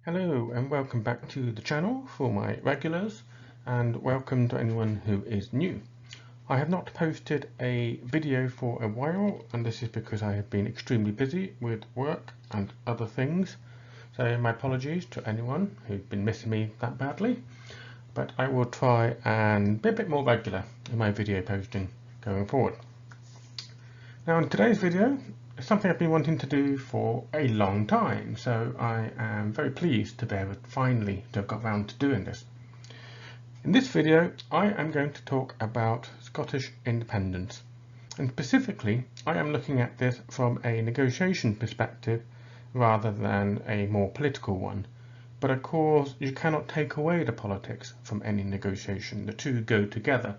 Hello and welcome back to the channel for my regulars, and welcome to anyone who is new. I have not posted a video for a while, and this is because I have been extremely busy with work and other things, so my apologies to anyone who's been missing me that badly, but I will try and be a bit more regular in my video posting going forward. Now in today's video, it's something I've been wanting to do for a long time, so I am very pleased to be able finally to have got around to doing this. In this video, I am going to talk about Scottish independence, and specifically I am looking at this from a negotiation perspective rather than a more political one. But of course, you cannot take away the politics from any negotiation. The two go together.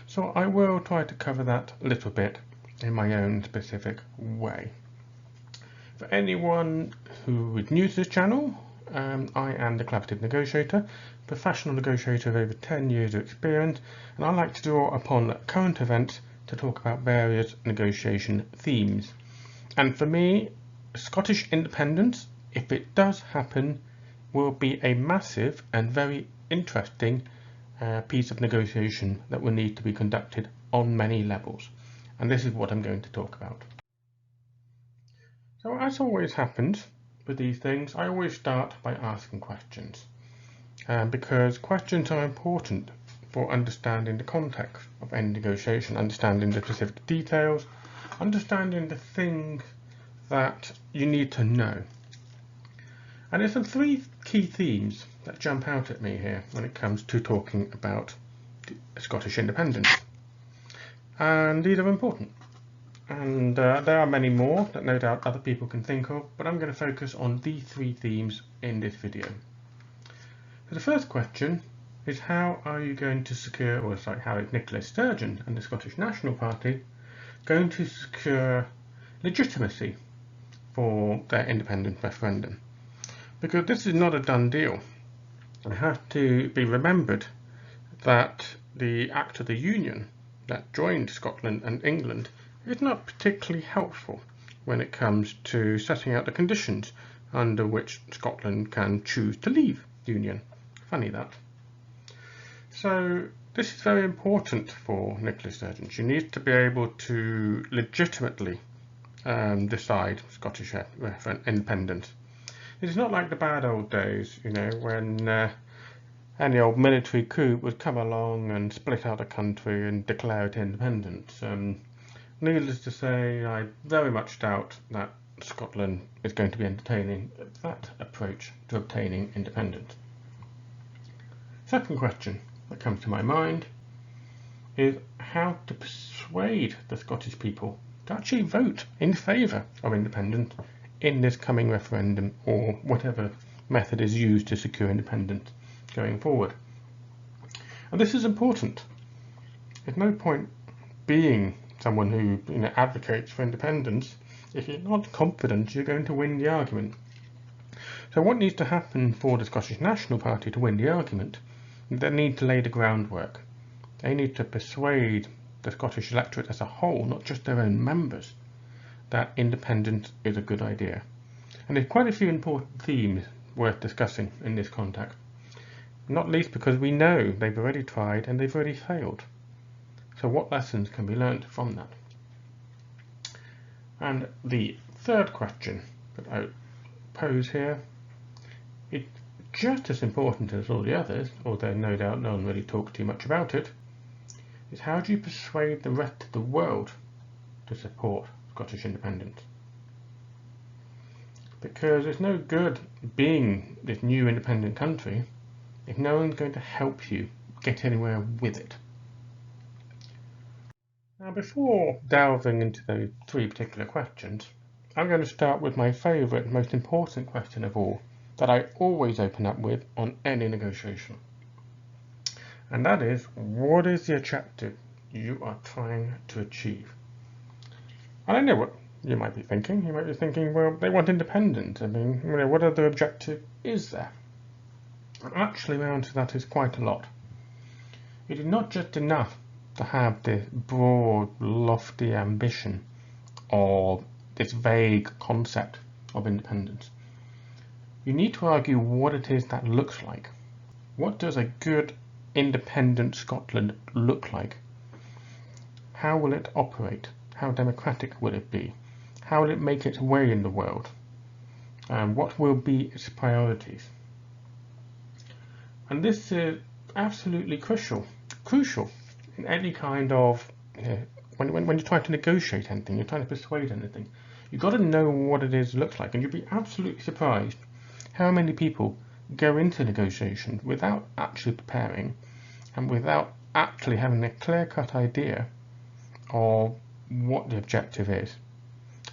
So I will try to cover that a little bit in my own specific way. For anyone who is new to this channel, I am the collaborative negotiator, professional negotiator with over 10 years of experience, and I like to draw upon current events to talk about various negotiation themes. And for me, Scottish independence, if it does happen, will be a massive and very interesting piece of negotiation that will need to be conducted on many levels. And this is what I'm going to talk about. So as always happens with these things, I always start by asking questions, because questions are important for understanding the context of any negotiation, understanding the specific details, understanding the things that you need to know. And there's some three key themes that jump out at me here when it comes to talking about Scottish independence. And these are important. And there are many more that no doubt other people can think of, but I'm going to focus on these three themes in this video. So the first question is, how are you going to secure, or sorry, how is Nicola Sturgeon and the Scottish National Party going to secure legitimacy for their independence referendum? Because this is not a done deal. It has to be remembered that the Act of the Union that joined Scotland and England is not particularly helpful when it comes to setting out the conditions under which Scotland can choose to leave the Union. Funny that. So this is very important for Nicola Sturgeon. She needs to be able to legitimately decide Scottish independence. It's not like the bad old days, you know, when any old military coup would come along and split out a country and declare it independent. Needless to say, I very much doubt that Scotland is going to be entertaining that approach to obtaining independence. Second question that comes to my mind is how to persuade the Scottish people to actually vote in favour of independence in this coming referendum, or whatever method is used to secure independence going forward. And this is important. There's no point being someone who advocates for independence if you're not confident you're going to win the argument. So what needs to happen for the Scottish National Party to win the argument? They need to lay the groundwork. They need to persuade the Scottish electorate as a whole, not just their own members, that independence is a good idea. And there's quite a few important themes worth discussing in this context, not least because we know they've already tried and they've already failed. So what lessons can be learned from that? And the third question that I pose here is just as important as all the others, although no doubt no one really talks too much about it, is how do you persuade the rest of the world to support Scottish independence? Because it's no good being this new independent country if no one's going to help you get anywhere with it. Now, before delving into those three particular questions, I'm going to start with my favourite and most important question of all that I always open up with on any negotiation. And that is, what is the objective you are trying to achieve? And I know what you might be thinking. You might be thinking, well, they want independence. I mean, what other objective is there? And actually, my answer to that is quite a lot. It is not just enough to have this broad, lofty ambition or this vague concept of independence. you need to argue what it is that looks like. What does a good independent Scotland look like? How will it operate? How democratic will it be? How will it make its way in the world? And what will be its priorities? And this is absolutely crucial in any kind of, when you're trying to negotiate anything, you're trying to persuade anything, you've got to know what it is looks like, and you'll be absolutely surprised how many people go into negotiations without actually preparing and without actually having a clear-cut idea of what the objective is.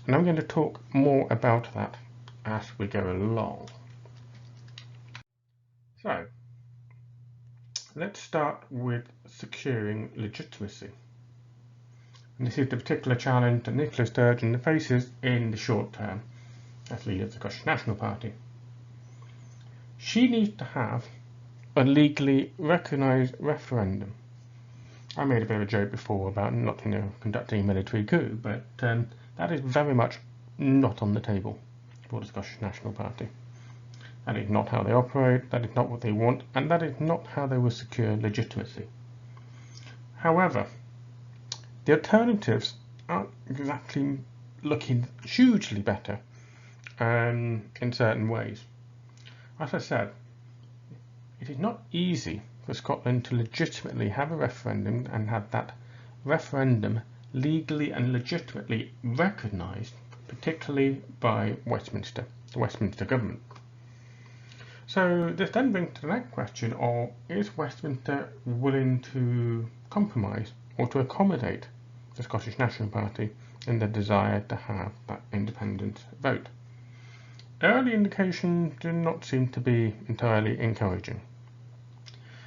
And I'm going to talk more about that as we go along. So, let's start with securing legitimacy. And this is the particular challenge that Nicola Sturgeon faces in the short term as leader of the Scottish National Party. She needs to have a legally recognised referendum. I made a bit of a joke before about not conducting a military coup, but that is very much not on the table for the Scottish National Party. That is not how they operate, that is not what they want, and that is not how they will secure legitimacy. However, the alternatives aren't exactly looking hugely better in certain ways. As I said, it is not easy for Scotland to legitimately have a referendum and have that referendum legally and legitimately recognised, particularly by Westminster, the Westminster government. So this then brings to the next question of, is Westminster willing to compromise or to accommodate the Scottish National Party in their desire to have that independent vote? Early indications do not seem to be entirely encouraging.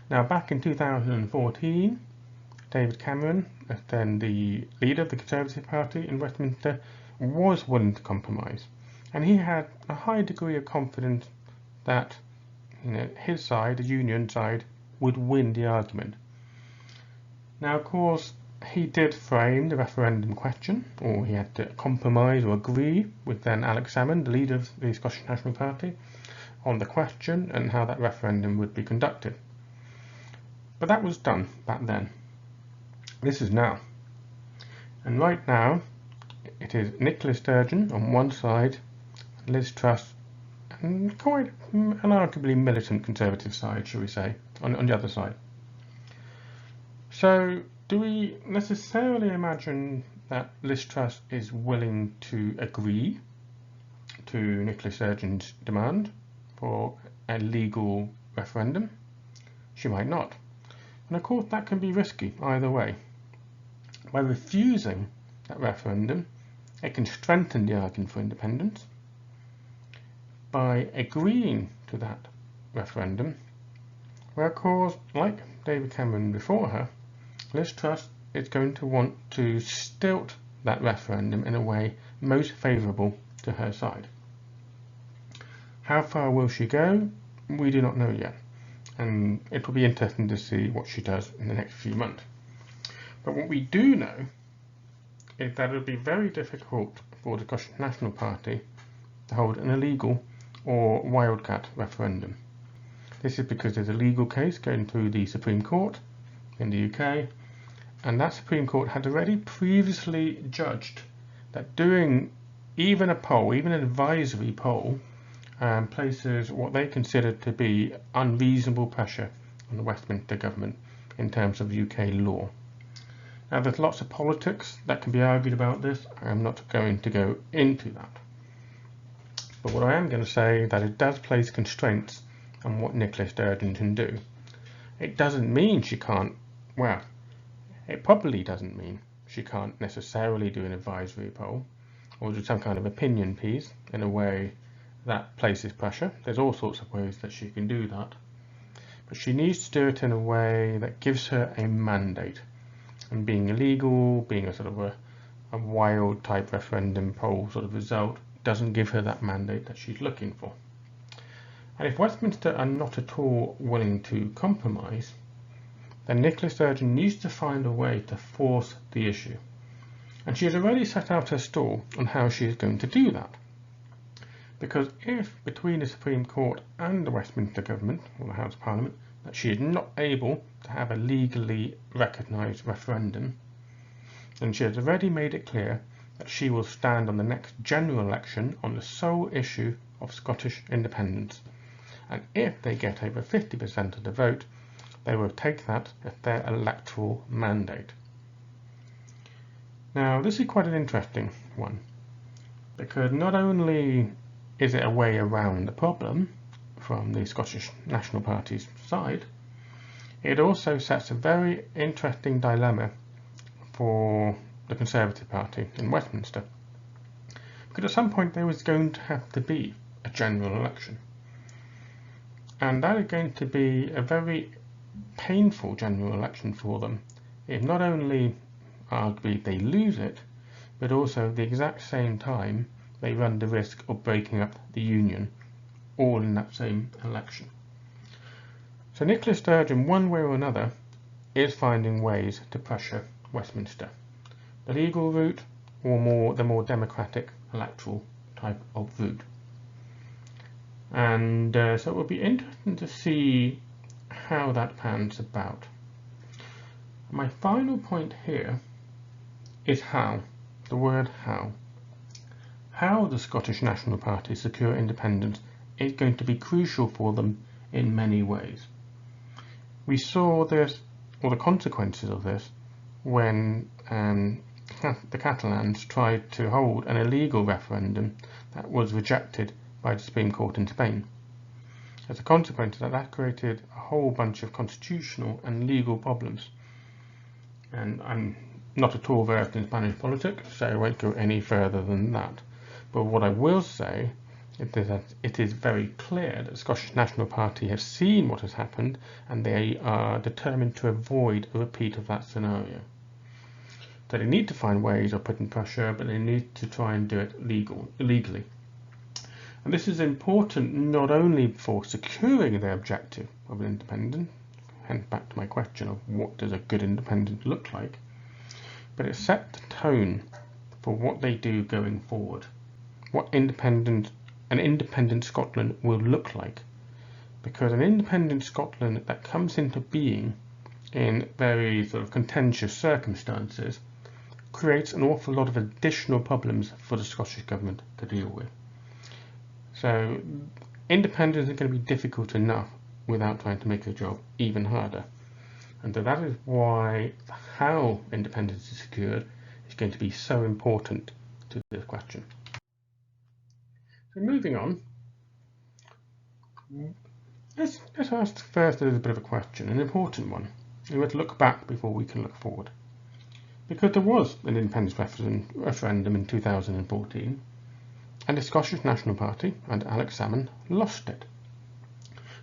Now, back in 2014, David Cameron, as then the leader of the Conservative Party in Westminster, was willing to compromise, and he had a high degree of confidence that his side, the Union side, would win the argument. Now, of course, he did frame the referendum question, or he had to compromise or agree with then Alex Salmond, the leader of the Scottish National Party, on the question and how that referendum would be conducted. But that was done back then. This is now. And right now, it is Nicola Sturgeon on one side, Liz Truss, and quite an arguably militant Conservative side, shall we say, on the other side. So, do we necessarily imagine that Liz Truss is willing to agree to Nicola Sturgeon's demand for a legal referendum? She might not. And of course that can be risky either way. By refusing that referendum, it can strengthen the argument for independence. By agreeing to that referendum, where of course, like David Cameron before her, Liz Truss is going to want to stilt that referendum in a way most favourable to her side. How far will she go? We do not know yet, and it will be interesting to see what she does in the next few months. But what we do know is that it will be very difficult for the Scottish National Party to hold an illegal or wildcat referendum. This is because there's a legal case going through the Supreme Court in the UK, and that Supreme Court had already previously judged that doing even a poll, even an advisory poll, places what they considered to be unreasonable pressure on the Westminster government in terms of UK law. Now, there's lots of politics that can be argued about this. I'm not going to go into that. But what I am going to say is that it does place constraints on what Nicola Sturgeon can do. It doesn't mean she can't, well, it probably doesn't mean she can't necessarily do an advisory poll or do some kind of opinion piece in a way that places pressure. There's all sorts of ways that she can do that. But she needs to do it in a way that gives her a mandate. And being illegal, being a sort of a wild type referendum poll sort of result, doesn't give her that mandate that she's looking for. And if Westminster are not at all willing to compromise, then Nicola Sturgeon needs to find a way to force the issue. And she has already set out her stall on how she is going to do that. Because if between the Supreme Court and the Westminster government, or the House of Parliament, that she is not able to have a legally recognised referendum, then she has already made it clear that she will stand on the next general election on the sole issue of Scottish independence. And if they get over 50% of the vote, they will take that as their electoral mandate. Now, this is quite an interesting one, because not only is it a way around the problem from the Scottish National Party's side, it also sets a very interesting dilemma for the Conservative Party in Westminster. Because at some point there was going to have to be a general election. And that is going to be a very painful general election for them, if not only arguably they lose it, but also at the exact same time they run the risk of breaking up the Union, all in that same election. So Nicola Sturgeon, one way or another, is finding ways to pressure Westminster. The legal route, or the more democratic electoral type of route. And so it will be interesting to see how that pans about. My final point here is how, the word how. How the Scottish National Party secure independence is going to be crucial for them in many ways. We saw this, or the consequences of this, when the Catalans tried to hold an illegal referendum that was rejected by the Supreme Court in Spain. As a consequence of that, that created a whole bunch of constitutional and legal problems. And I'm not at all versed in Spanish politics, so I won't go any further than that. But what I will say is that it is very clear that the Scottish National Party have seen what has happened, and they are determined to avoid a repeat of that scenario. So they need to find ways of putting pressure, but they need to try and do it legally. And this is important not only for securing their objective of an independence, hence back to my question of what does a good independence look like, but it sets the tone for what they do going forward, what an independent Scotland will look like. Because an independent Scotland that comes into being in very sort of contentious circumstances creates an awful lot of additional problems for the Scottish Government to deal with. So independence is going to be difficult enough without trying to make the job even harder. And so that is why how independence is secured is going to be so important to this question. So moving on, let's ask first a little bit of a question, an important one. We want to look back before we can look forward. Because there was an independence referendum in 2014, and the Scottish National Party and Alex Salmond lost it.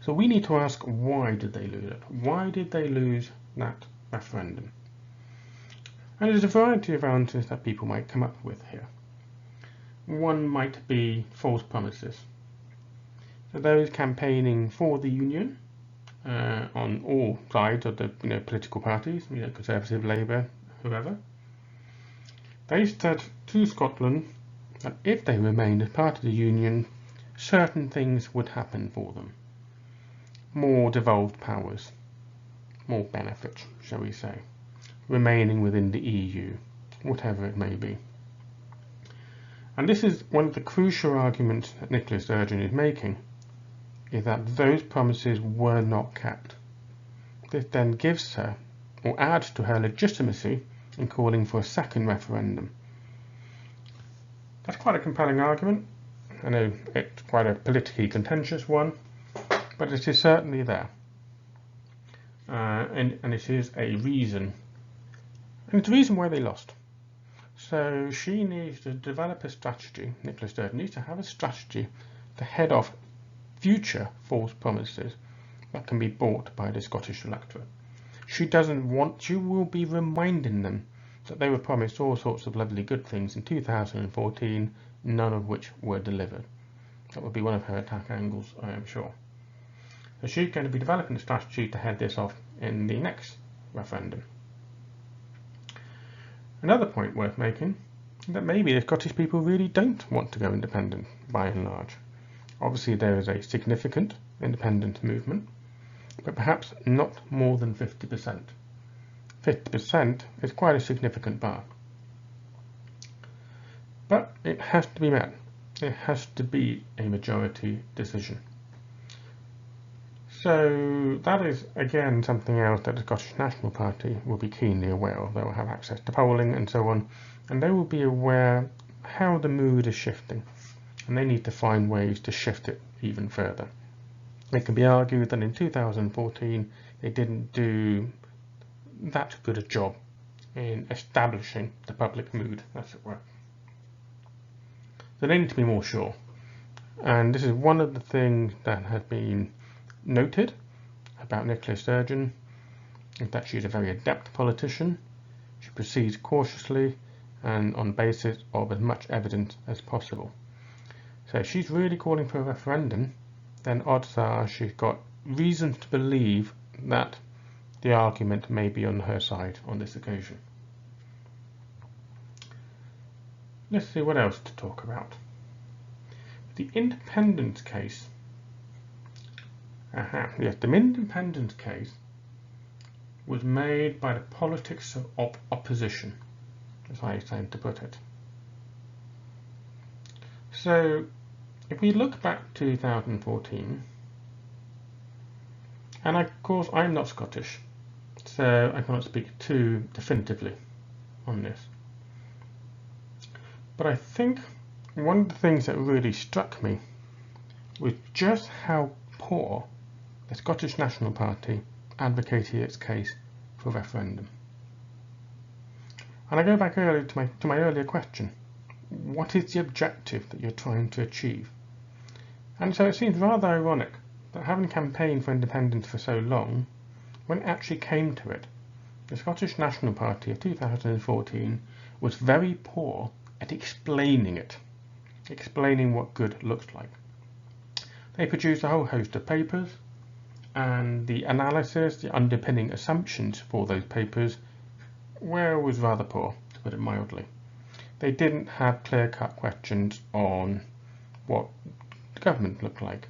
So we need to ask, why did they lose it? Why did they lose that referendum? And there's a variety of answers that people might come up with here. One might be false promises. So those campaigning for the Union on all sides of the political parties, Conservative, Labour, whoever, they said to Scotland that if they remained as part of the Union, certain things would happen for them. More devolved powers, more benefits, shall we say, remaining within the EU, whatever it may be. And this is one of the crucial arguments that Nicola Sturgeon is making, is that those promises were not kept. This then gives her, or adds to her legitimacy in calling for a second referendum. That's quite a compelling argument. I know it's quite a politically contentious one, but it is certainly there. And it is a reason. And it's a reason why they lost. So she needs to develop a strategy, Nicola Sturgeon needs to have a strategy to head off future false promises that can be bought by the Scottish electorate. She will be reminding them that they were promised all sorts of lovely good things in 2014, none of which were delivered. That would be one of her attack angles, I am sure. So she's going to be developing a strategy to head this off in the next referendum. Another point worth making is that maybe the Scottish people really don't want to go independent, by and large. Obviously there is a significant independent movement, but perhaps not more than 50%. 50% is quite a significant bar. But it has to be met. It has to be a majority decision. So that is again something else that the Scottish National Party will be keenly aware of. They will have access to polling and so on, and they will be aware how the mood is shifting, and they need to find ways to shift it even further. It can be argued that in 2014 they didn't do that good a job in establishing the public mood, as it were. So they need to be more sure. And this is one of the things that has been noted about Nicola Sturgeon, is that she's a very adept politician. She proceeds cautiously and on basis of as much evidence as possible. So if she's really calling for a referendum, then odds are she's got reasons to believe that the argument may be on her side on this occasion. Let's see what else to talk about. The independence case. Yes, the independence case was made by the politics of opposition, as I tend to put it. So, if we look back to 2014, and of course I'm not Scottish, so I cannot speak too definitively on this. But I think one of the things that really struck me was just how poor the Scottish National Party advocated its case for referendum. And I go back earlier to my earlier question. What is the objective that you're trying to achieve? And so it seems rather ironic that having campaigned for independence for so long, when it actually came to it, the Scottish National Party of 2014 was very poor at explaining it, explaining what good looks like. They produced a whole host of papers, and the analysis, the underpinning assumptions for those papers, was rather poor, to put it mildly. They didn't have clear-cut questions on what the government looked like,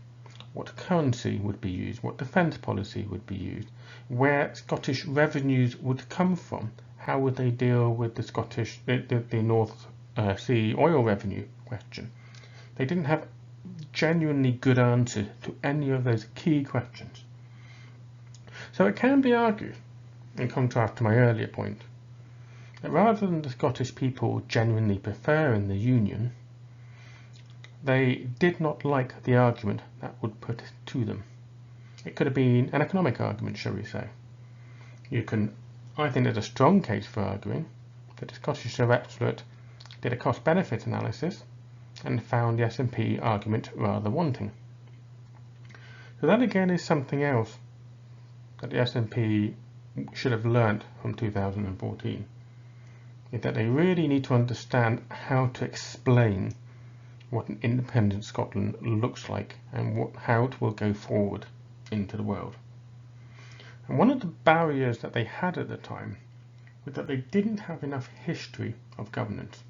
what currency would be used, what defence policy would be used, where Scottish revenues would come from, how would they deal with the North Sea oil revenue question. They didn't have genuinely good answers to any of those key questions. So it can be argued, in contrast to my earlier point, that rather than the Scottish people genuinely preferring the Union, they did not like the argument that would put it to them. It could have been an economic argument, shall we say. I think there's a strong case for arguing that the Scottish electorate did a cost-benefit analysis and found the SNP argument rather wanting. So that again is something else that the SNP should have learnt from 2014, is that they really need to understand how to explain what an independent Scotland looks like and how it will go forward into the world. And one of the barriers that they had at the time was that they didn't have enough history of governance.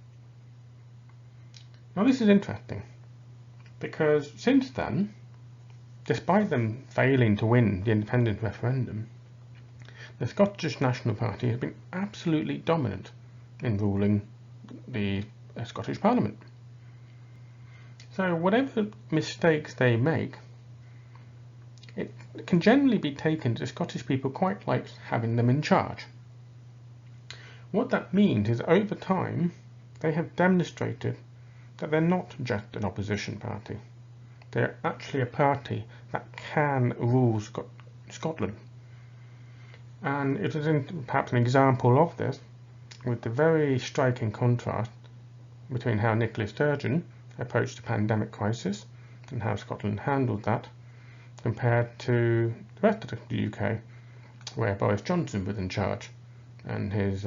Now this is interesting, because since then, despite them failing to win the independent referendum, the Scottish National Party has been absolutely dominant in ruling the Scottish Parliament. So whatever mistakes they make, it can generally be taken that the Scottish people quite like having them in charge. What that means is over time they have demonstrated that they're not just an opposition party. They're actually a party that can rule Scotland. And it is perhaps an example of this with the very striking contrast between how Nicola Sturgeon approached the pandemic crisis and how Scotland handled that compared to the rest of the UK, where Boris Johnson was in charge and his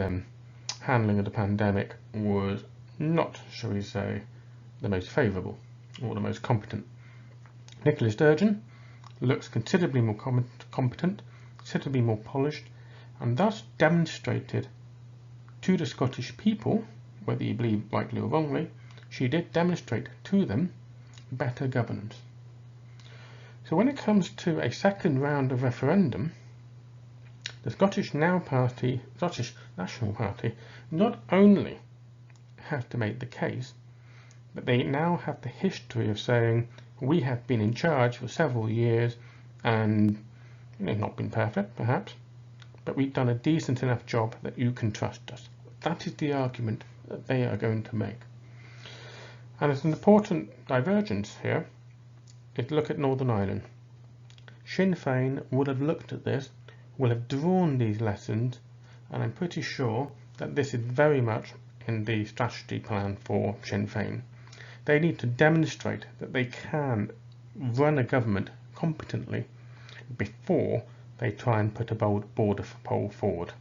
handling of the pandemic was not, shall we say, the most favourable or the most competent. Nicola Sturgeon looks considerably more competent, considerably more polished, and thus demonstrated to the Scottish people, whether you believe rightly or wrongly, she did demonstrate to them better governance. So when it comes to a second round of referendum, the Scottish National Party not only have to make the case, but they now have the history of saying, we have been in charge for several years and it's not been perfect, perhaps, but we've done a decent enough job that you can trust us. That is the argument that they are going to make. And it's an important divergence here is to look at Northern Ireland. Sinn Féin would have looked at this, will have drawn these lessons, and I'm pretty sure that this is very much in the strategy plan for Sinn Féin. They need to demonstrate that they can run a government competently before they try and put a border poll forward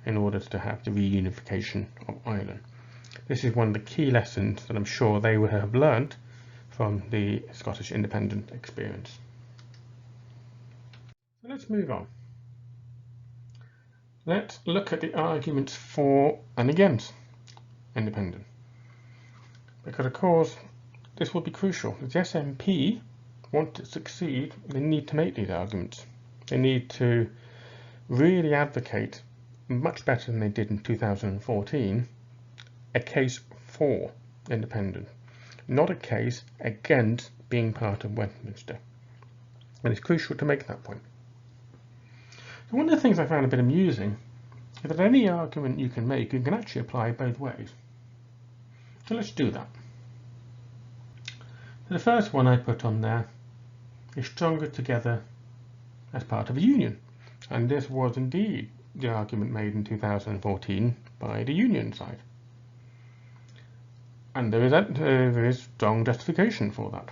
in order to have the reunification of Ireland. This is one of the key lessons that I'm sure they will have learned from the Scottish independent experience. So let's move on. Let's look at the arguments for and against independence. Because of course, this will be crucial. If the SNP want to succeed, they need to make these arguments. They need to really advocate, much better than they did in 2014, a case for independence, not a case against being part of Westminster. And it's crucial to make that point. So one of the things I found a bit amusing is that any argument you can make, you can actually apply both ways. So let's do that. So the first one I put on there is stronger together as part of a union. And this was indeed the argument made in 2014 by the union side. And there is strong justification for that.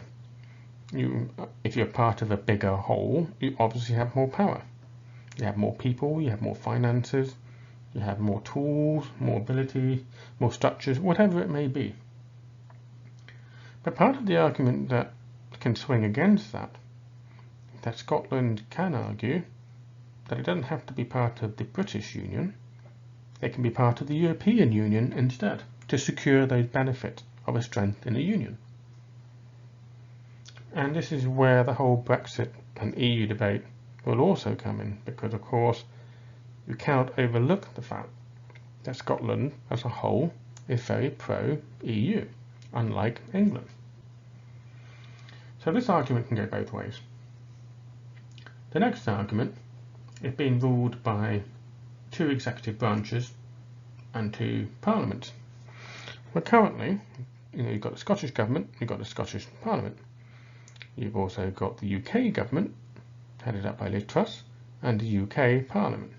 If you're part of a bigger whole, you obviously have more power. You have more people, you have more finances, you have more tools, more ability, more structures, whatever it may be. But part of the argument that can swing against that Scotland can argue that it doesn't have to be part of the British Union, it can be part of the European Union instead, to secure those benefits of a strength in a union. And this is where the whole Brexit and EU debate will also come in, because of course you cannot overlook the fact that Scotland as a whole is very pro-EU, unlike England. So this argument can go both ways. The next argument is being ruled by two executive branches and two parliaments. Well, currently, you've got the Scottish government, you've got the Scottish Parliament. You've also got the UK government, headed up by Liz Truss, and the UK Parliament.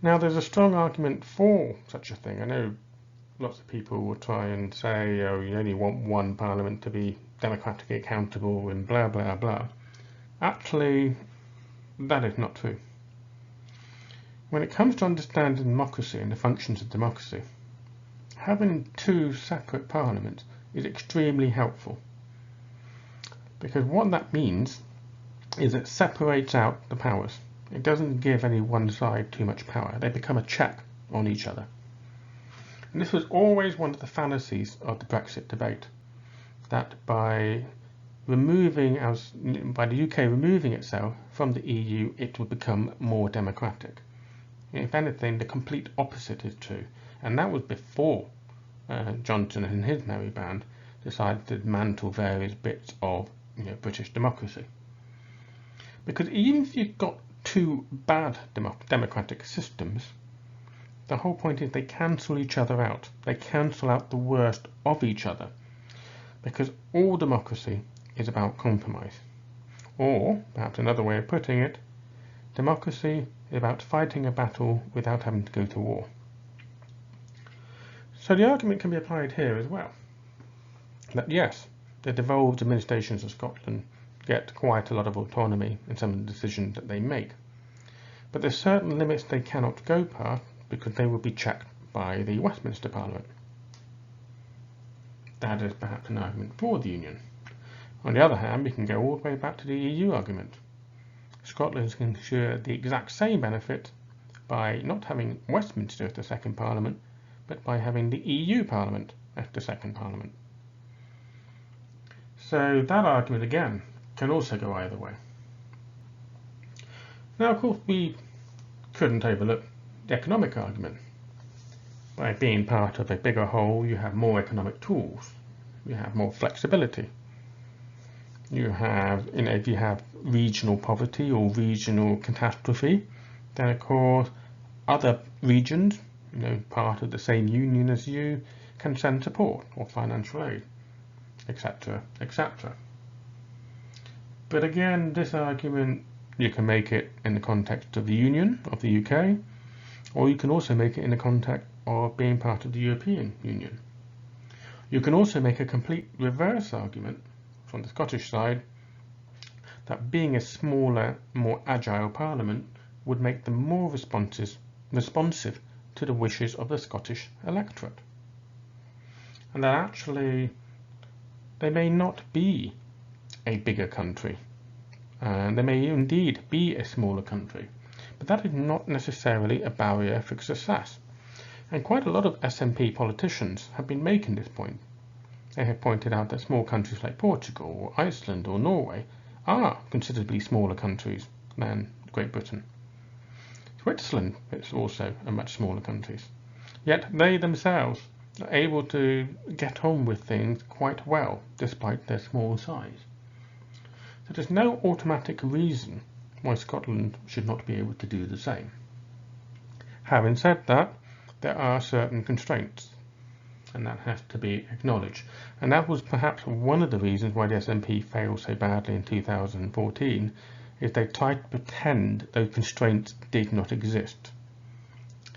Now, there's a strong argument for such a thing. I know lots of people will try and say, oh, you only want one Parliament to be democratically accountable and blah, blah, blah. Actually, that is not true. When it comes to understanding democracy and the functions of democracy, having two separate parliaments is extremely helpful. Because what that means is it separates out the powers. It doesn't give any one side too much power. They become a check on each other. And this was always one of the fallacies of the Brexit debate, that by the UK removing itself from the EU, it would become more democratic. If anything, the complete opposite is true. And that was before Johnson and his merry band decided to dismantle various bits of British democracy. Because even if you've got two bad democratic systems, the whole point is they cancel each other out. They cancel out the worst of each other. Because all democracy is about compromise. Or, perhaps another way of putting it, democracy is about fighting a battle without having to go to war. So the argument can be applied here as well. That yes, the devolved administrations of Scotland get quite a lot of autonomy in some of the decisions that they make. But there's certain limits they cannot go past because they will be checked by the Westminster Parliament. That is perhaps an argument for the Union. On the other hand, we can go all the way back to the EU argument. Scotland can ensure the exact same benefit by not having Westminster as the second Parliament, but by having the EU Parliament as the second Parliament. So that argument again can also go either way. Now, of course, we couldn't overlook the economic argument. By being part of a bigger whole, you have more economic tools, you have more flexibility. You have, if you have regional poverty or regional catastrophe, then of course other regions, part of the same union as you, can send support or financial aid, etc., etc. But again, this argument, you can make it in the context of the Union of the UK, or you can also make it in the context of being part of the European Union. You can also make a complete reverse argument from the Scottish side that being a smaller, more agile parliament would make them more responsive to the wishes of the Scottish electorate. And that actually they may not be a bigger country, and they may indeed be a smaller country, but that is not necessarily a barrier for success. And quite a lot of SNP politicians have been making this point. They have pointed out that small countries like Portugal or Iceland or Norway are considerably smaller countries than Great Britain. Switzerland is also a much smaller country. Yet they themselves are able to get on with things quite well despite their small size. So there's no automatic reason why Scotland should not be able to do the same. Having said that, there are certain constraints, and that has to be acknowledged. And that was perhaps one of the reasons why the SNP failed so badly in 2014, is they tried to pretend those constraints did not exist.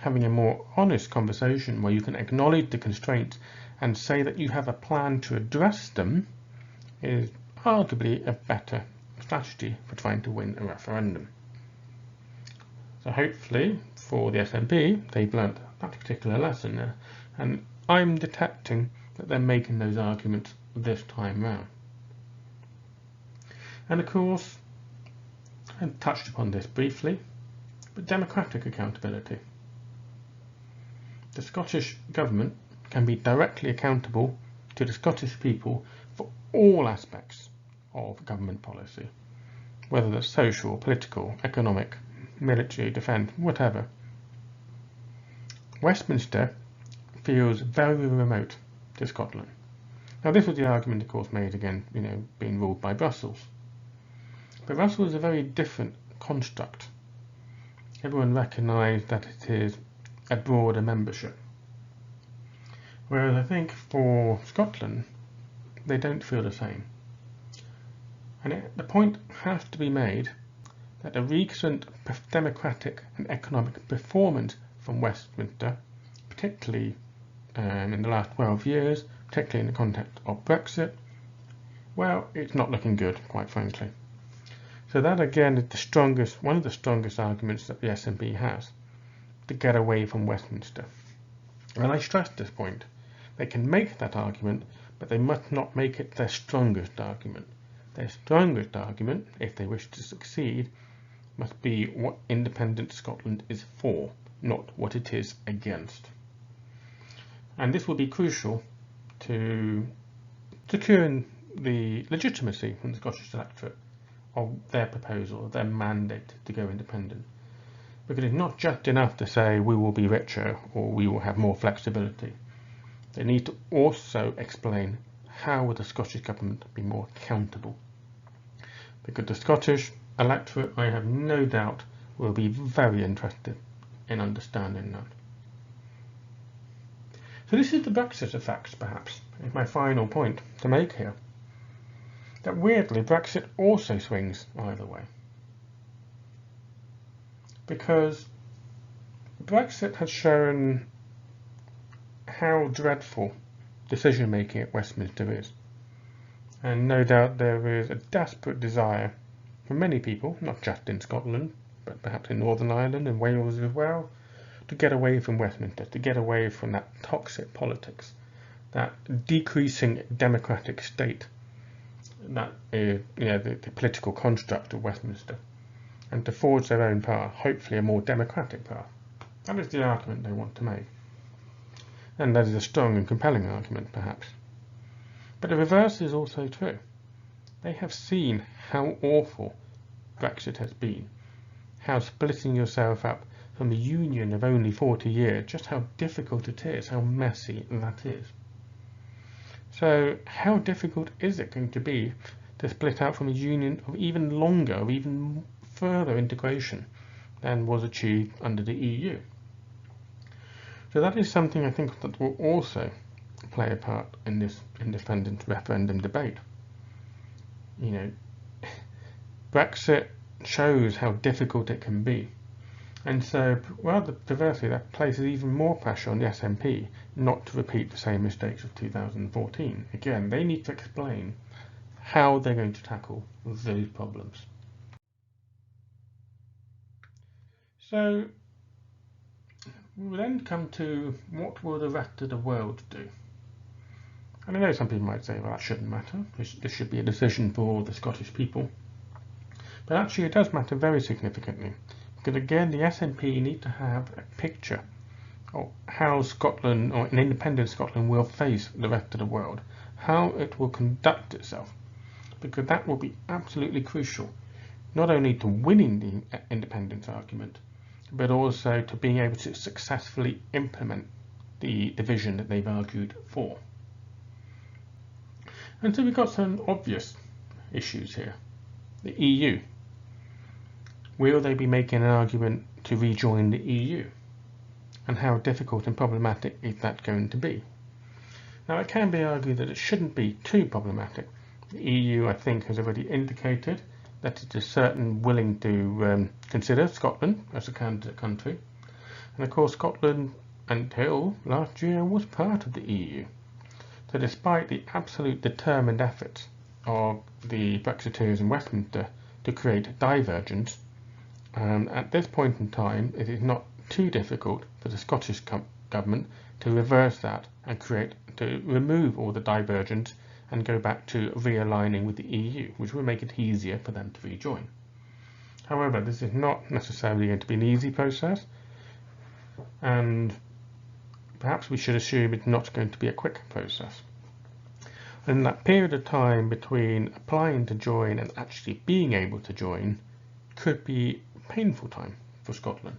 Having a more honest conversation where you can acknowledge the constraints and say that you have a plan to address them is arguably a better strategy for trying to win a referendum. So hopefully for the SNP they've learnt that particular lesson, and I'm detecting that they're making those arguments this time round. And of course, I've touched upon this briefly, but democratic accountability. The Scottish Government can be directly accountable to the Scottish people for all aspects of government policy, whether that's social, political, economic, military, defence, whatever. Westminster feels very remote to Scotland. Now this was the argument, of course, made against being ruled by Brussels. But Brussels is a very different construct. Everyone recognised that it is a broader membership. Whereas I think for Scotland, they don't feel the same. And the point has to be made that the recent democratic and economic performance from Westminster, particularly in the last 12 years, particularly in the context of Brexit, well, it's not looking good, quite frankly. So that again is one of the strongest arguments that the SNP has, to get away from Westminster. And I stress this point. They can make that argument, but they must not make it their strongest argument. Their strongest argument, if they wish to succeed, must be what independent Scotland is for, not what it is against. And this will be crucial to securing the legitimacy from the Scottish electorate of their proposal, of their mandate to go independent. Because it's not just enough to say we will be richer or we will have more flexibility. They need to also explain how will the Scottish Government be more accountable. Because the Scottish electorate, I have no doubt, will be very interested in understanding that. So this is the Brexit effects, perhaps, is my final point to make here. That weirdly, Brexit also swings either way. Because Brexit has shown how dreadful decision-making at Westminster is. And no doubt there is a desperate desire for many people, not just in Scotland, but perhaps in Northern Ireland and Wales as well, to get away from Westminster, to get away from that toxic politics, that decreasing democratic state, that is the political construct of Westminster, and to forge their own path, hopefully a more democratic path. That is the argument they want to make. And that is a strong and compelling argument, perhaps. But the reverse is also true. They have seen how awful Brexit has been, how splitting yourself up from a union of only 40 years, just how difficult it is, how messy that is. So how difficult is it going to be to split out from a union of even longer, of even further integration than was achieved under the EU? So that is something I think that will also play a part in this independent referendum debate. You know, Brexit shows how difficult it can be. And so, rather perversely, that places even more pressure on the SNP not to repeat the same mistakes of 2014. Again, they need to explain how they're going to tackle those problems. So, we will then come to what will the rest of the world do? And I know some people might say, well, that shouldn't matter. This should be a decision for all the Scottish people. But actually, it does matter very significantly. Because again, the SNP need to have a picture of how Scotland, or an independent Scotland, will face the rest of the world, how it will conduct itself, because that will be absolutely crucial, not only to winning the independence argument, but also to being able to successfully implement the vision that they've argued for. And so we've got some obvious issues here. The EU. Will they be making an argument to rejoin the EU? And how difficult and problematic is that going to be? Now, it can be argued that it shouldn't be too problematic. The EU, I think, has already indicated that it is certainly willing to consider Scotland as a candidate country. And of course, Scotland, until last year, was part of the EU. So despite the absolute determined efforts of the Brexiteers in Westminster to create divergence, at this point in time, it is not too difficult for the Scottish government to reverse that and to remove all the divergence and go back to realigning with the EU, which will make it easier for them to rejoin. However, this is not necessarily going to be an easy process, and perhaps we should assume it's not going to be a quick process. And that period of time between applying to join and actually being able to join could be a painful time for Scotland.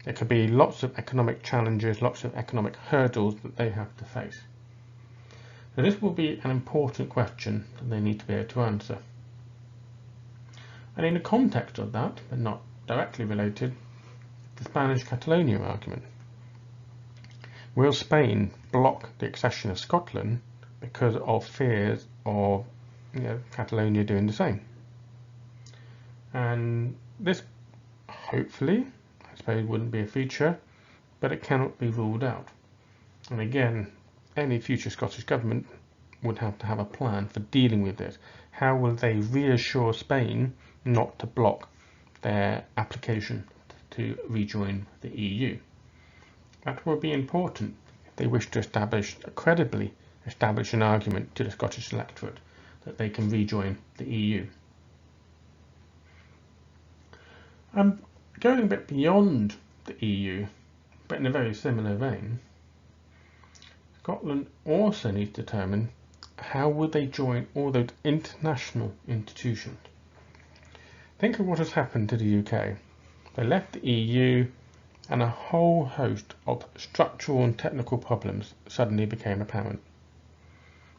There could be lots of economic challenges, lots of economic hurdles that they have to face. So this will be an important question that they need to be able to answer. And in the context of that, but not directly related, the Spanish Catalonia argument. Will Spain block the accession of Scotland because of fears of Catalonia doing the same? And this, hopefully, I suppose wouldn't be a feature, but it cannot be ruled out. And again, any future Scottish government would have to have a plan for dealing with this. How will they reassure Spain not to block their application to rejoin the EU? That will be important if they wish to credibly establish an argument to the Scottish electorate that they can rejoin the EU. Going a bit beyond the EU, but in a very similar vein, Scotland also needs to determine how will they join all those international institutions. Think of what has happened to the UK. They left the EU and a whole host of structural and technical problems suddenly became apparent.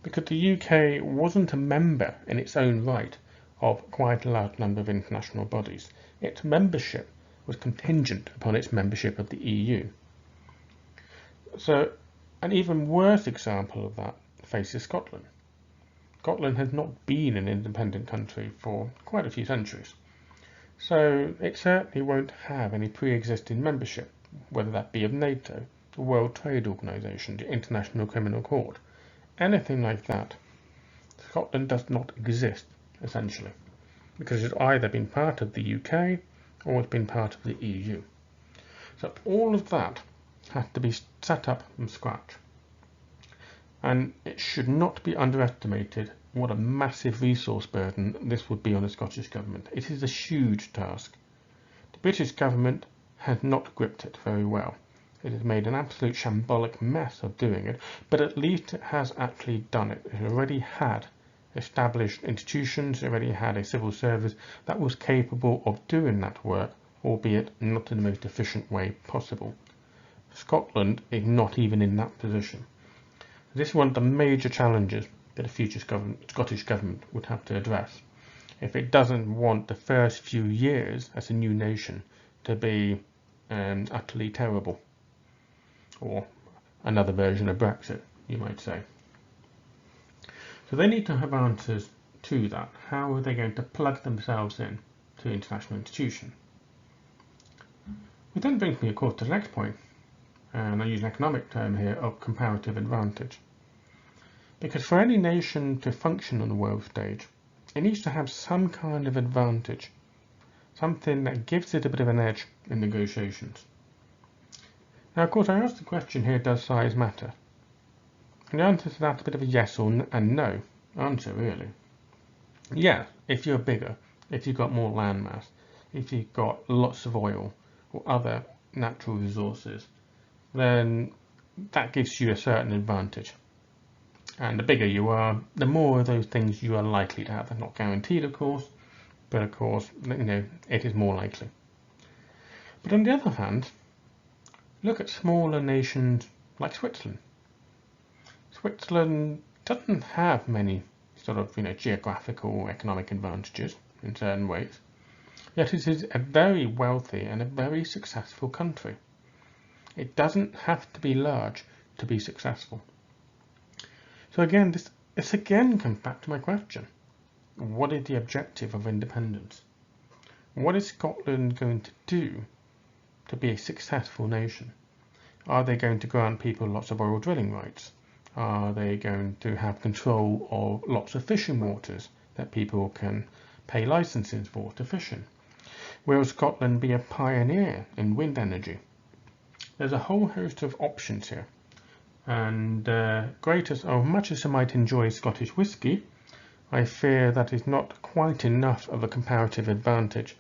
Because the UK wasn't a member in its own right of quite a large number of international bodies. Its membership was contingent upon its membership of the EU. So an even worse example of that faces Scotland. Scotland has not been an independent country for quite a few centuries. So it certainly won't have any pre-existing membership, whether that be of NATO, the World Trade Organization, the International Criminal Court, anything like that. Scotland does not exist, essentially, because it's either been part of the UK or it's been part of the EU. So all of that has to be set up from scratch. And it should not be underestimated what a massive resource burden this would be on the Scottish Government. It is a huge task. The British Government has not gripped it very well. It has made an absolute shambolic mess of doing it, but at least it has actually done it. It already had established institutions, already had a civil service that was capable of doing that work, albeit not in the most efficient way possible. Scotland is not even in that position. This is one of the major challenges that a future Scottish government would have to address if it doesn't want the first few years as a new nation to be utterly terrible, or another version of Brexit, you might say. So they need to have answers to that. How are they going to plug themselves in to international institutions? It then brings me, of course, to the next point, and I use an economic term here of comparative advantage. Because for any nation to function on the world stage, it needs to have some kind of advantage, something that gives it a bit of an edge in negotiations. Now, of course, I asked the question here, does size matter? And the answer to that is a bit of a yes or no answer, really. Yeah, if you're bigger, if you've got more land mass, if you've got lots of oil or other natural resources, then that gives you a certain advantage. And the bigger you are, the more of those things you are likely to have. They're not guaranteed, of course, but of course, it is more likely. But on the other hand, look at smaller nations like Switzerland. Switzerland doesn't have many sort of geographical or economic advantages in certain ways, yet it is a very wealthy and a very successful country. It doesn't have to be large to be successful. So again, this again comes back to my question. What is the objective of independence? What is Scotland going to do to be a successful nation? Are they going to grant people lots of oil drilling rights? Are they going to have control of lots of fishing waters that people can pay licenses for to fish in? Will Scotland be a pioneer in wind energy? There's a whole host of options here. And much as I might enjoy Scottish whisky, I fear that is not quite enough of a comparative advantage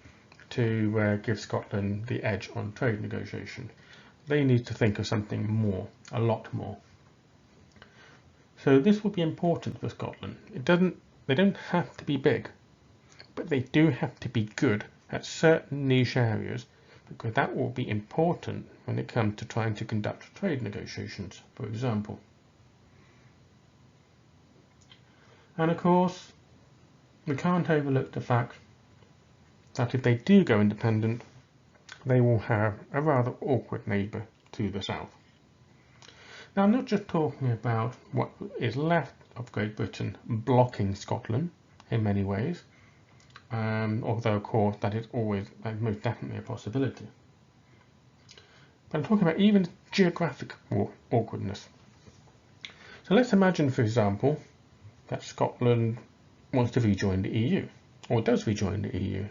to give Scotland the edge on trade negotiation. They need to think of something more, a lot more. So this will be important for Scotland. They don't have to be big, but they do have to be good at certain niche areas, because that will be important when it comes to trying to conduct trade negotiations, for example. And of course, we can't overlook the fact that if they do go independent, they will have a rather awkward neighbour to the south. Now, I'm not just talking about what is left of Great Britain blocking Scotland in many ways, although of course that is most definitely a possibility. But I'm talking about even geographic awkwardness. So let's imagine, for example, that Scotland wants to rejoin the EU, or does rejoin the EU.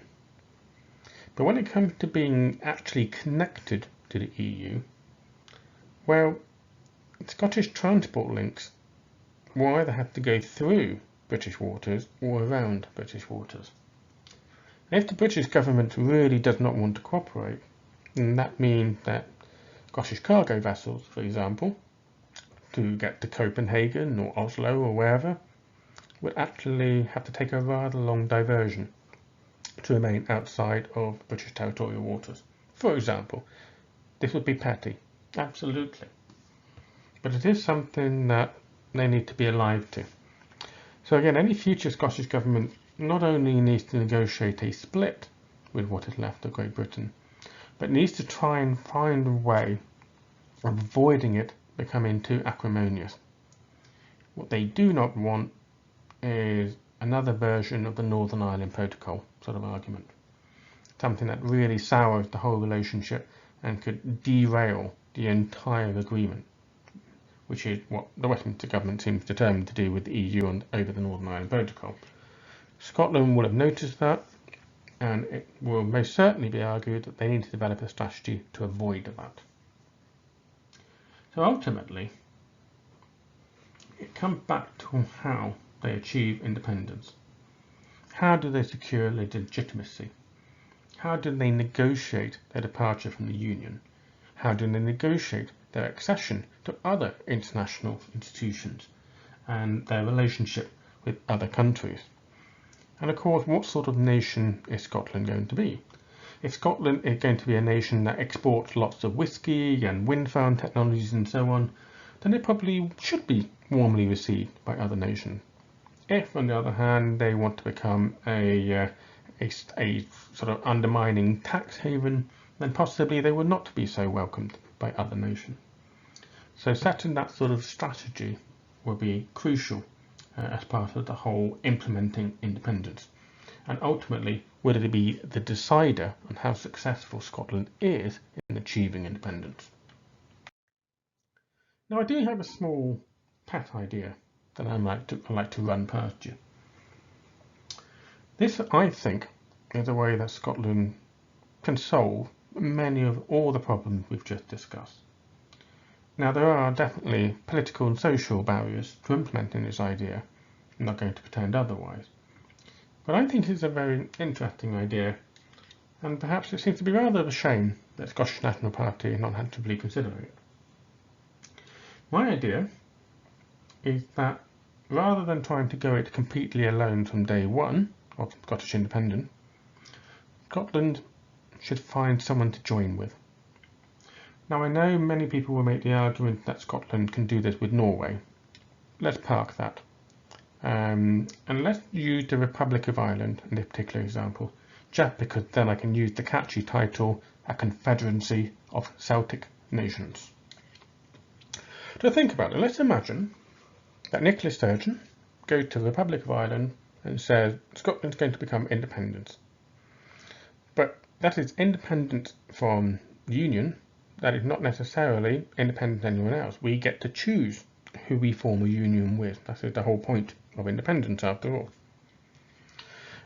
But when it comes to being actually connected to the EU, well, Scottish transport links will either have to go through British waters or around British waters. And if the British government really does not want to cooperate, then that means that Scottish cargo vessels, for example, to get to Copenhagen or Oslo or wherever, would actually have to take a rather long diversion to remain outside of British territorial waters. For example, this would be petty, absolutely. But it is something that they need to be alive to. So again, any future Scottish government not only needs to negotiate a split with what is left of Great Britain, but needs to try and find a way of avoiding it becoming too acrimonious. What they do not want is another version of the Northern Ireland Protocol sort of argument. Something that really sours the whole relationship and could derail the entire agreement, which is what the Westminster government seems determined to do with the EU over the Northern Ireland Protocol. Scotland will have noticed that, and it will most certainly be argued that they need to develop a strategy to avoid that. So ultimately, it comes back to how they achieve independence. How do they secure legitimacy? How do they negotiate their departure from the Union? How do they negotiate their accession to other international institutions and their relationship with other countries. And of course, what sort of nation is Scotland going to be? If Scotland is going to be a nation that exports lots of whisky and wind farm technologies and so on, then it probably should be warmly received by other nations. If, on the other hand, they want to become a sort of undermining tax haven, then possibly they would not be so welcomed by other nations. So setting that sort of strategy will be crucial as part of the whole implementing independence. And ultimately, will it be the decider on how successful Scotland is in achieving independence? Now, I do have a small pet idea that I'd like to run past you. This, I think, is a way that Scotland can solve many of all the problems we've just discussed. Now, there are definitely political and social barriers to implementing this idea. I'm not going to pretend otherwise. But I think it's a very interesting idea, and perhaps it seems to be rather of a shame that the Scottish National Party are not actively considering it. My idea is that rather than trying to go it completely alone from day one of Scottish independence, Scotland should find someone to join with. Now, I know many people will make the argument that Scotland can do this with Norway. Let's park that. And let's use the Republic of Ireland in this particular example, just because then I can use the catchy title, A Confederacy of Celtic Nations. To think about it, let's imagine that Nicola Sturgeon goes to the Republic of Ireland and says Scotland's going to become independent. But that is independent from the Union, that is not necessarily independent of anyone else. We get to choose who we form a union with. That is the whole point of independence, after all.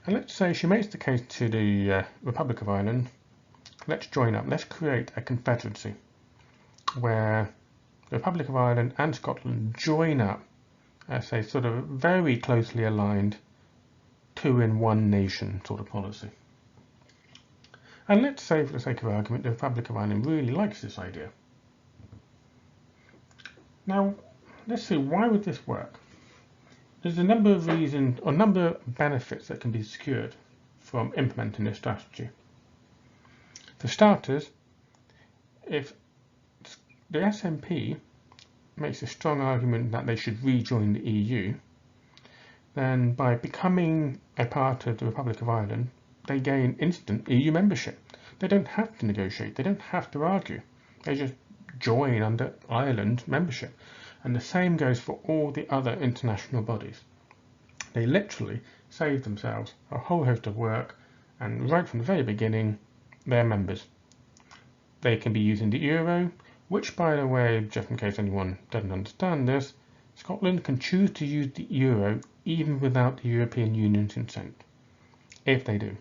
And let's say she makes the case to the Republic of Ireland, let's join up, let's create a confederacy where the Republic of Ireland and Scotland join up as a sort of very closely aligned two-in-one nation sort of policy. And let's say, for the sake of argument, the Republic of Ireland really likes this idea. Now, let's see, why would this work? There's a number of reasons, or a number of benefits that can be secured from implementing this strategy. For starters, if the SNP makes a strong argument that they should rejoin the EU, then by becoming a part of the Republic of Ireland, they gain instant EU membership. They don't have to negotiate, they don't have to argue. They just join under Ireland membership. And the same goes for all the other international bodies. They literally save themselves a whole host of work, and right from the very beginning, they're members. They can be using the euro, which, by the way, just in case anyone doesn't understand this, Scotland can choose to use the euro even without the European Union's consent, if they do.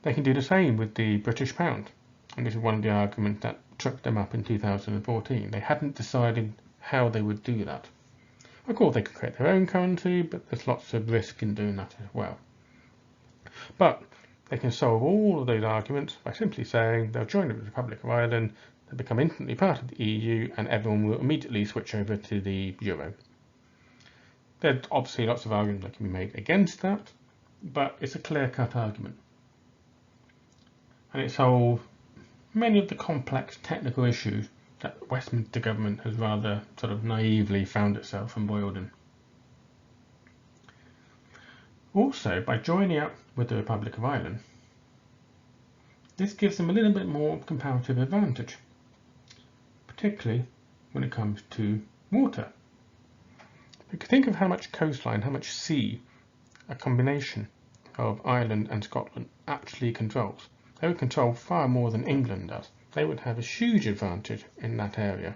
They can do the same with the British pound, and this is one of the arguments that tripped them up in 2014. They hadn't decided how they would do that. Of course, they could create their own currency, but there's lots of risk in doing that as well. But they can solve all of those arguments by simply saying they'll join the Republic of Ireland, they'll become instantly part of the EU, and everyone will immediately switch over to the euro. There's obviously lots of arguments that can be made against that, but it's a clear-cut argument. And it solves many of the complex technical issues that the Westminster government has rather sort of naively found itself embroiled in. Also, by joining up with the Republic of Ireland, this gives them a little bit more comparative advantage, particularly when it comes to water. You can think of how much coastline, how much sea a combination of Ireland and Scotland actually controls. They would control far more than England does. They would have a huge advantage in that area.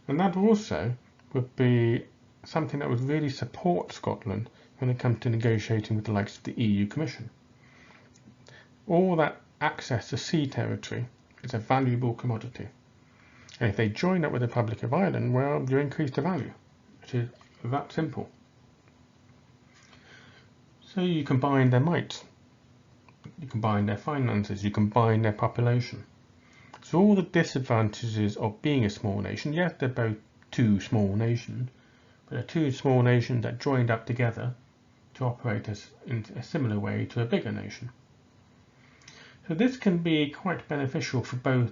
And that also would be something that would really support Scotland when it comes to negotiating with the likes of the EU Commission. All that access to sea territory is a valuable commodity. And if they join up with the Republic of Ireland, well, you increase the value. It is that simple. So you combine their might, you combine their finances, you combine their population. So all the disadvantages of being a small nation, yes, they're both two small nations, but are two small nations that joined up together to operate in a similar way to a bigger nation. So this can be quite beneficial for both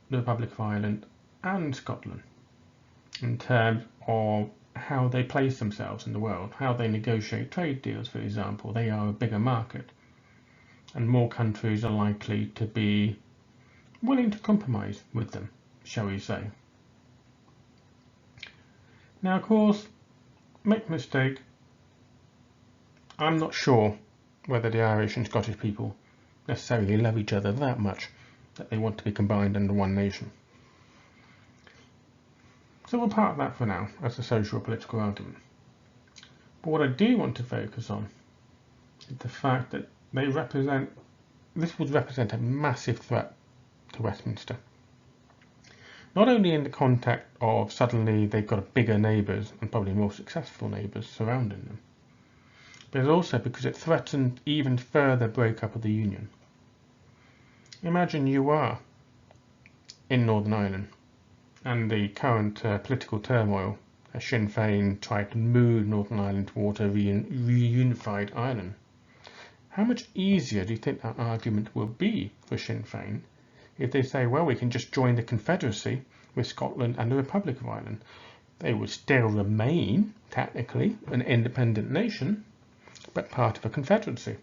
the Republic of Ireland and Scotland in terms of how they place themselves in the world, how they negotiate trade deals, for example. They are a bigger market, and more countries are likely to be willing to compromise with them, shall we say. Now, of course, make no mistake, I'm not sure whether the Irish and Scottish people necessarily love each other that much that they want to be combined under one nation. So we'll park that for now as a social or political argument. But what I do want to focus on is the fact that this would represent a massive threat to Westminster. Not only in the context of suddenly they've got bigger neighbours and probably more successful neighbours surrounding them, but also because it threatens even further breakup of the Union. Imagine you are in Northern Ireland and the current political turmoil as Sinn Féin tried to move Northern Ireland towards a reunified Ireland. How much easier do you think that argument will be for Sinn Féin if they say, well, we can just join the Confederacy with Scotland and the Republic of Ireland? They would still remain, technically, an independent nation, but part of a confederacy.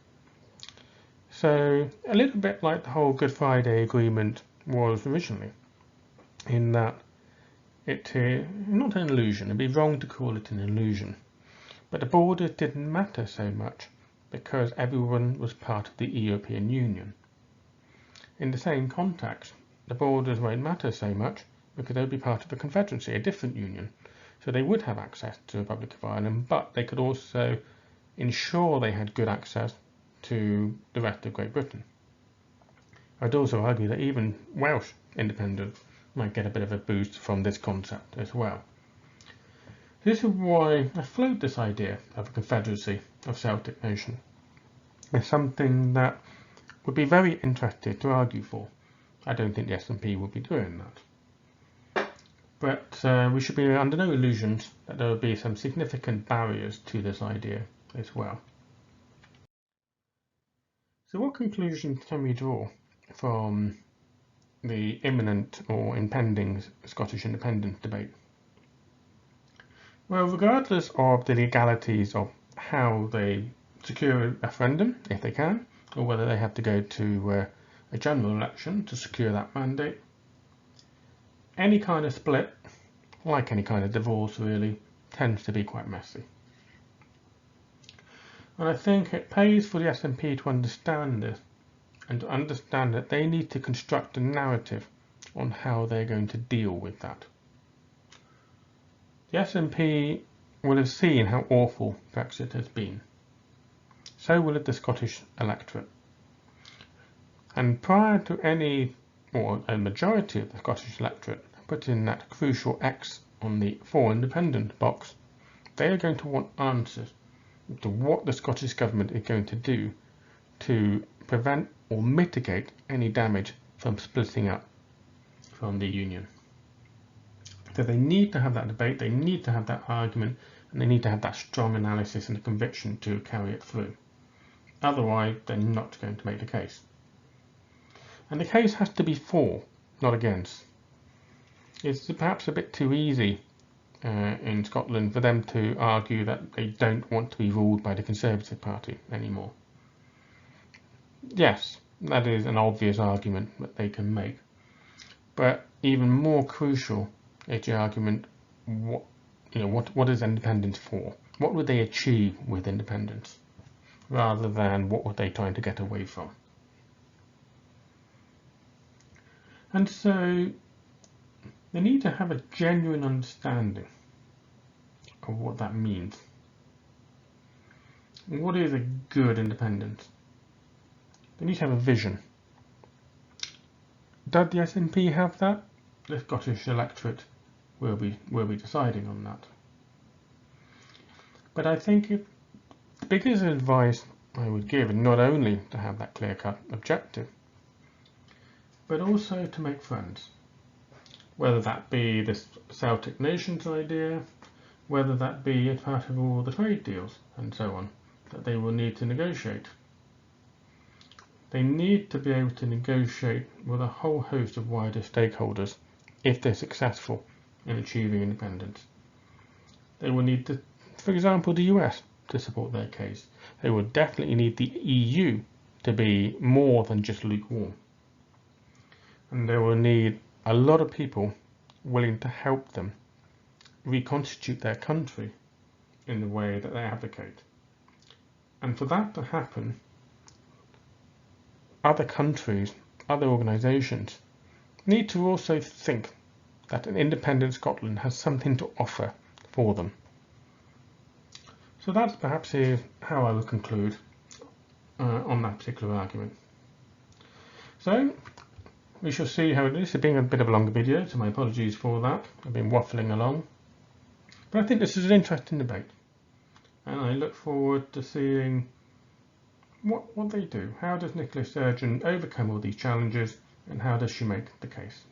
So, a little bit like the whole Good Friday Agreement was originally, in that it is not an illusion, it'd be wrong to call it an illusion, but the borders didn't matter so much because everyone was part of the European Union. In the same context, the borders won't matter so much because they would be part of a confederacy, a different union. So they would have access to the Republic of Ireland, but they could also ensure they had good access to the rest of Great Britain. I'd also argue that even Welsh independence might get a bit of a boost from this concept as well. This is why I float this idea of a confederacy of Celtic nations. It's something that would be very interested to argue for. I don't think the SNP will be doing that. But we should be under no illusions that there will be some significant barriers to this idea as well. So what conclusions can we draw from the imminent or impending Scottish independence debate? Well, regardless of the legalities of how they secure a referendum, if they can, or whether they have to go to a general election to secure that mandate, any kind of split, like any kind of divorce really, tends to be quite messy. And I think it pays for the SNP to understand this and to understand that they need to construct a narrative on how they're going to deal with that. The SNP will have seen how awful Brexit has been. So will the Scottish electorate. And prior to any, or a majority of the Scottish electorate putting that crucial X on the For Independent box, they are going to want answers to what the Scottish Government is going to do to prevent or mitigate any damage from splitting up from the Union. So they need to have that debate, they need to have that argument, and they need to have that strong analysis and conviction to carry it through. Otherwise, they're not going to make the case. And the case has to be for, not against. It's perhaps a bit too easy in Scotland for them to argue that they don't want to be ruled by the Conservative Party anymore. Yes, that is an obvious argument that they can make. But even more crucial is the argument, what is independence for? What would they achieve with independence? Rather than what were they trying to get away from? And so they need to have a genuine understanding of what that means. What is a good independence? They need to have a vision. Does the SNP have that? The Scottish electorate will be deciding on that. But I think the biggest advice I would give is not only to have that clear-cut objective, but also to make friends. Whether that be this Celtic nations idea, whether that be as part of all the trade deals and so on that they will need to negotiate. They need to be able to negotiate with a whole host of wider stakeholders if they're successful in achieving independence. They will need, for example, the US to support their case. They will definitely need the EU to be more than just lukewarm. And they will need a lot of people willing to help them reconstitute their country in the way that they advocate. And for that to happen, other countries, other organisations need to also think that an independent Scotland has something to offer for them. So that's perhaps how I would conclude on that particular argument. So we shall see how this has been a bit of a longer video, so my apologies for that. I've been waffling along. But I think this is an interesting debate, and I look forward to seeing what they do. How does Nicola Sturgeon overcome all these challenges, and how does she make the case?